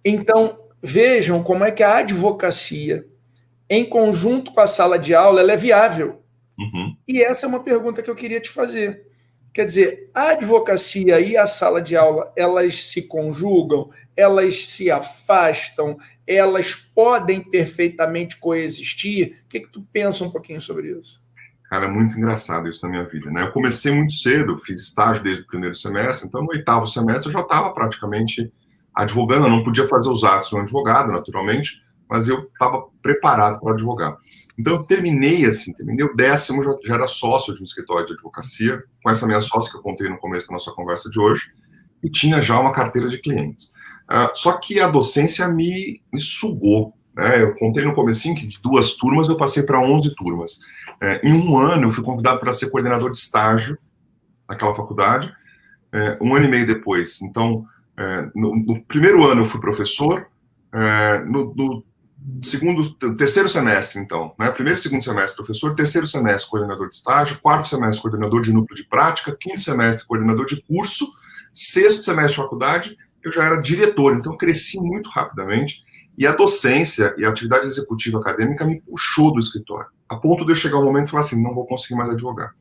Então, vejam como é que a advocacia, em conjunto com a sala de aula, ela é viável. E essa é uma pergunta que eu queria te fazer. Quer dizer, a advocacia e a sala de aula, elas se conjugam, elas se afastam, elas podem perfeitamente coexistir? O que tu pensa um pouquinho sobre isso? Cara, é muito engraçado isso na minha vida, né? Eu comecei muito cedo, fiz estágio desde o primeiro semestre, então no oitavo semestre eu já estava praticamente advogando. Eu não podia fazer os atos de um advogado, naturalmente, mas eu estava preparado para advogar. Então eu terminei o 10º, já era sócio de um escritório de advocacia, com essa minha sócia que eu contei no começo da nossa conversa de hoje, e tinha já uma carteira de clientes. Só que a docência me sugou, né? Eu contei no comecinho que de 2 turmas eu passei para 11 turmas. Em um ano, eu fui convidado para ser coordenador de estágio naquela faculdade, 1 ano e meio depois. Então, no primeiro ano eu fui professor, no terceiro semestre, então, né? Primeiro e segundo semestre professor, terceiro semestre coordenador de estágio, quarto semestre coordenador de núcleo de prática, quinto semestre coordenador de curso, sexto semestre de faculdade, eu já era diretor, então cresci muito rapidamente. E a docência e a atividade executiva acadêmica me puxou do escritório, a ponto de eu chegar um momento e falar assim, não vou conseguir mais advogar.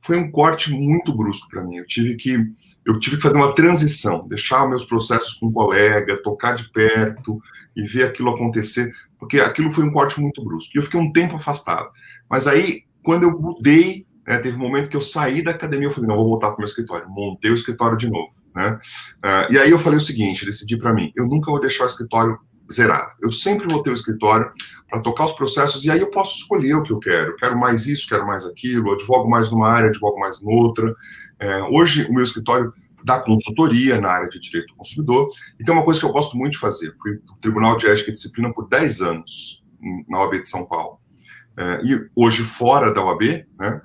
Foi um corte muito brusco para mim. Eu tive que fazer uma transição, deixar meus processos com um colega, tocar de perto e ver aquilo acontecer, porque aquilo foi um corte muito brusco. E eu fiquei um tempo afastado. Mas aí, quando eu mudei, teve um momento que eu saí da academia, eu falei, não, vou voltar para o meu escritório. Montei o escritório de novo, né? E aí eu falei o seguinte, decidi para mim, eu nunca vou deixar o escritório zerado. Eu sempre vou ter o escritório para tocar os processos e aí eu posso escolher o que eu quero. Eu quero mais isso, quero mais aquilo, eu advogo mais numa área, advogo mais noutra. Hoje, o meu escritório dá consultoria na área de direito do consumidor e tem uma coisa que eu gosto muito de fazer. Fui no Tribunal de Ética e Disciplina por 10 anos, na OAB de São Paulo. E hoje, fora da OAB, né,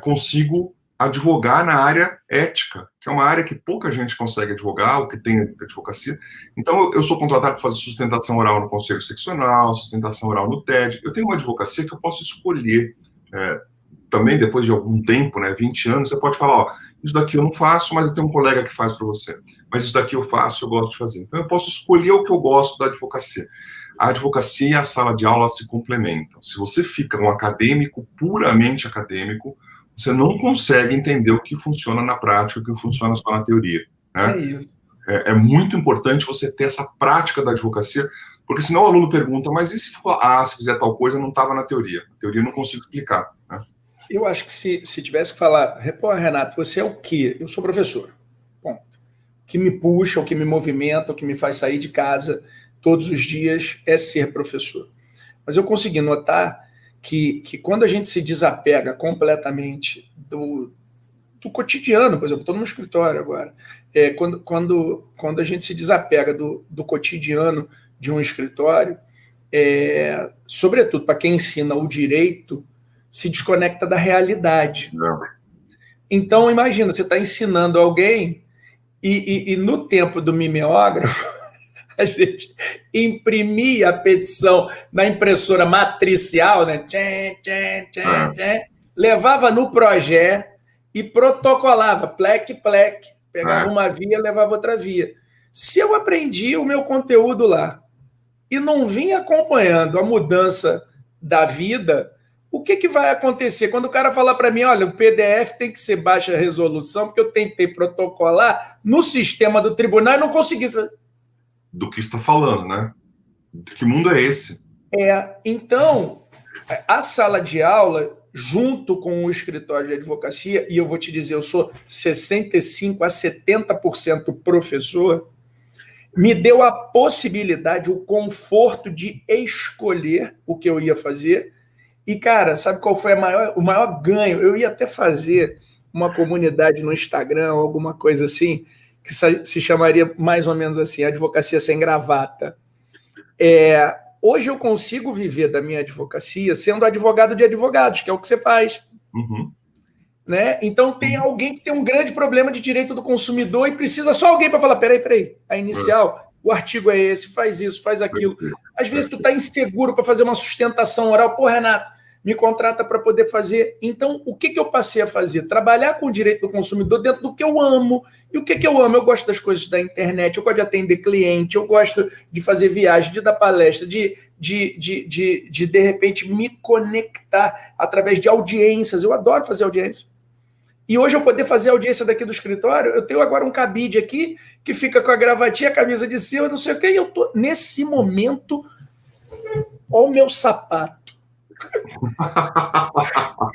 consigo advogar na área ética, que é uma área que pouca gente consegue advogar, ou que tem advocacia. Então, eu sou contratado para fazer sustentação oral no Conselho Seccional, sustentação oral no TED. Eu tenho uma advocacia que eu posso escolher. Também, depois de algum tempo, né, 20 anos, você pode falar, ó, isso daqui eu não faço, mas eu tenho um colega que faz para você. Mas isso daqui eu faço, eu gosto de fazer. Então, eu posso escolher o que eu gosto da advocacia. A advocacia e a sala de aula se complementam. Se você fica um acadêmico, puramente acadêmico, você não consegue entender o que funciona na prática, o que funciona só na teoria, né? É isso. É muito importante você ter essa prática da advocacia, porque senão o aluno pergunta, mas e se fizer tal coisa, não estava na teoria? A teoria eu não consigo explicar, né? Eu acho que se tivesse que falar, pô, Renato, você é o quê? Eu sou professor, ponto. O que me puxa, o que me movimenta, o que me faz sair de casa todos os dias é ser professor. Mas eu consegui notar que quando a gente se desapega completamente do cotidiano, por exemplo, estou no escritório agora, quando a gente se desapega do cotidiano de um escritório, sobretudo para quem ensina o direito, se desconecta da realidade. Não. Então, imagina, você está ensinando alguém e no tempo do mimeógrafo, a gente imprimia a petição na impressora matricial, né? Levava no Progé e protocolava, plec. Pegava uma via, levava outra via. Se eu aprendi o meu conteúdo lá e não vim acompanhando a mudança da vida, o que vai acontecer? Quando o cara falar para mim, olha, o PDF tem que ser baixa resolução, porque eu tentei protocolar no sistema do tribunal e não consegui. Do que está falando, né? De que mundo é esse? Então, a sala de aula, junto com o escritório de advocacia, e eu vou te dizer, eu sou 65% a 70% professor, me deu a possibilidade, o conforto de escolher o que eu ia fazer. E, cara, sabe qual foi o maior ganho? Eu ia até fazer uma comunidade no Instagram, alguma coisa assim, que se chamaria mais ou menos assim, Advocacia Sem Gravata. Hoje eu consigo viver da minha advocacia sendo advogado de advogados, que é o que você faz. Uhum. Né? Então tem alguém que tem um grande problema de direito do consumidor e precisa só alguém para falar, peraí, a inicial, o artigo é esse, faz isso, faz aquilo. Às vezes tu está inseguro para fazer uma sustentação oral, pô, Renato, me contrata para poder fazer. Então, o que eu passei a fazer? Trabalhar com o direito do consumidor dentro do que eu amo. E o que eu amo? Eu gosto das coisas da internet, eu gosto de atender cliente, eu gosto de fazer viagem, de dar palestra, de repente, me conectar através de audiências. Eu adoro fazer audiência. E hoje eu poder fazer audiência daqui do escritório, eu tenho agora um cabide aqui, que fica com a gravatinha, a camisa de cima, não sei o quê, e eu tô, nesse momento, olha o meu sapato.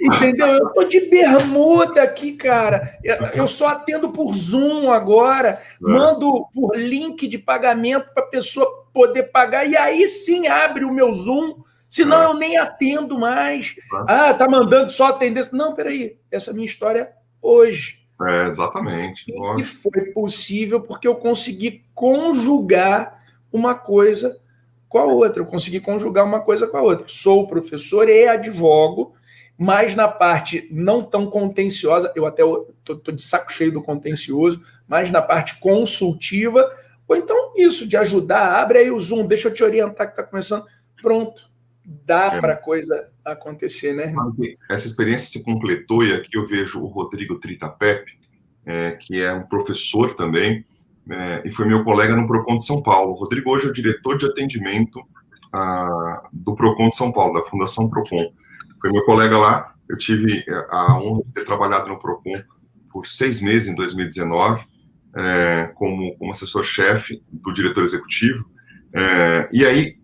Entendeu? Eu tô de bermuda aqui, cara. Eu só atendo por Zoom agora, mando por link de pagamento para a pessoa poder pagar, e aí sim abre o meu Zoom, senão eu nem atendo mais. Ah, tá mandando só atender. Não, peraí, essa é a minha história hoje. Exatamente. E foi possível porque eu consegui conjugar uma coisa com a outra. Eu consegui conjugar uma coisa com a outra. Sou professor e advogo, mas na parte não tão contenciosa, eu até estou de saco cheio do contencioso, mas na parte consultiva, ou então isso, de ajudar, abre aí o Zoom, deixa eu te orientar que está começando. Pronto. Dá para a coisa acontecer, né? Essa experiência se completou, e aqui eu vejo o Rodrigo Tritapepe, que é um professor também, e foi meu colega no Procon de São Paulo. O Rodrigo hoje é o diretor de atendimento do Procon de São Paulo, da Fundação Procon. Foi meu colega lá, eu tive a honra de ter trabalhado no Procon por 6 meses em 2019, como assessor-chefe do diretor executivo, e aí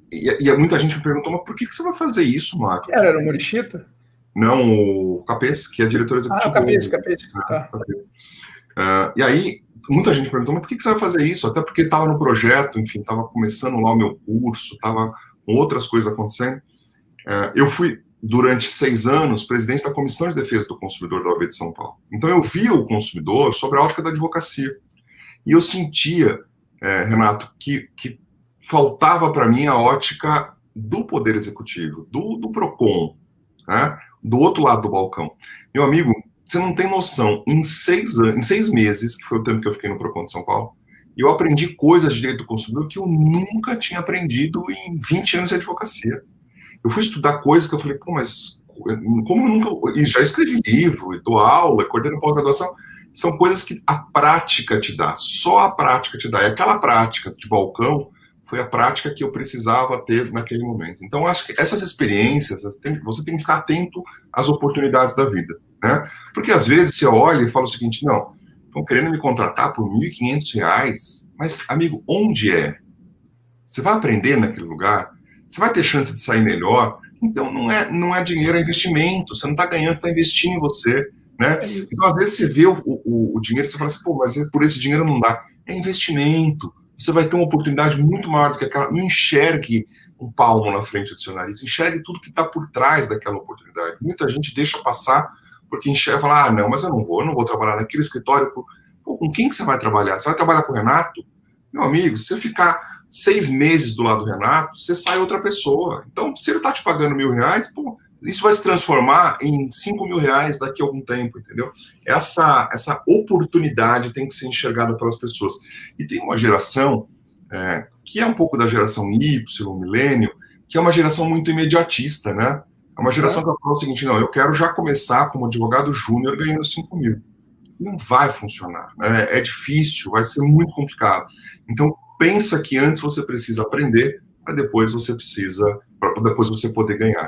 muita gente me perguntou, mas por que você vai fazer isso, Marco? Era o Murichita? Não, o Capês, que é diretor executivo. Capês. Tá. E aí, muita gente perguntou, mas por que você vai fazer isso? Até porque estava no projeto, enfim, estava começando lá o meu curso, estava com outras coisas acontecendo. Eu fui, durante 6 anos, presidente da Comissão de Defesa do Consumidor da OAB de São Paulo. Então, eu via o consumidor sobre a ótica da advocacia. E eu sentia, Renato, que faltava para mim a ótica do Poder Executivo, do PROCON, né? Do outro lado do balcão. Meu amigo, você não tem noção, em 6 meses, que foi o tempo que eu fiquei no PROCON de São Paulo, eu aprendi coisas de direito do consumidor que eu nunca tinha aprendido em 20 anos de advocacia. Eu fui estudar coisas que eu falei, pô, mas como eu nunca... E já escrevi livro, e dou aula, coordeno pós-graduação. São coisas que a prática te dá, só a prática te dá. E aquela prática de balcão foi a prática que eu precisava ter naquele momento. Então, acho que essas experiências, você tem que ficar atento às oportunidades da vida, né? Porque, às vezes, você olha e fala o seguinte, não, estão querendo me contratar por R$ 1.500, mas, amigo, onde é? Você vai aprender naquele lugar? Você vai ter chance de sair melhor? Então, não é dinheiro, é investimento. Você não está ganhando, você está investindo em você, né? Então, às vezes, você vê o dinheiro e você fala assim, pô, mas por esse dinheiro não dá. É investimento. Você vai ter uma oportunidade muito maior do que aquela. Não enxergue um palmo na frente do seu nariz, enxergue tudo que está por trás daquela oportunidade. Muita gente deixa passar porque enxerga e fala, não, mas eu não vou trabalhar naquele escritório. Pô, com quem que você vai trabalhar? Você vai trabalhar com o Renato? Meu amigo, se você ficar 6 meses do lado do Renato, você sai outra pessoa. Então, se ele está te pagando R$ 1.000, pô, isso vai se transformar em R$ 5.000 daqui a algum tempo, entendeu? Essa oportunidade tem que ser enxergada pelas pessoas. E tem uma geração, que é um pouco da geração Y, milênio, que é uma geração muito imediatista, né? É uma geração que fala o seguinte, não, eu quero já começar como advogado júnior ganhando 5.000. Não vai funcionar, né? É difícil, vai ser muito complicado. Então, pensa que antes você precisa aprender, para depois você poder ganhar.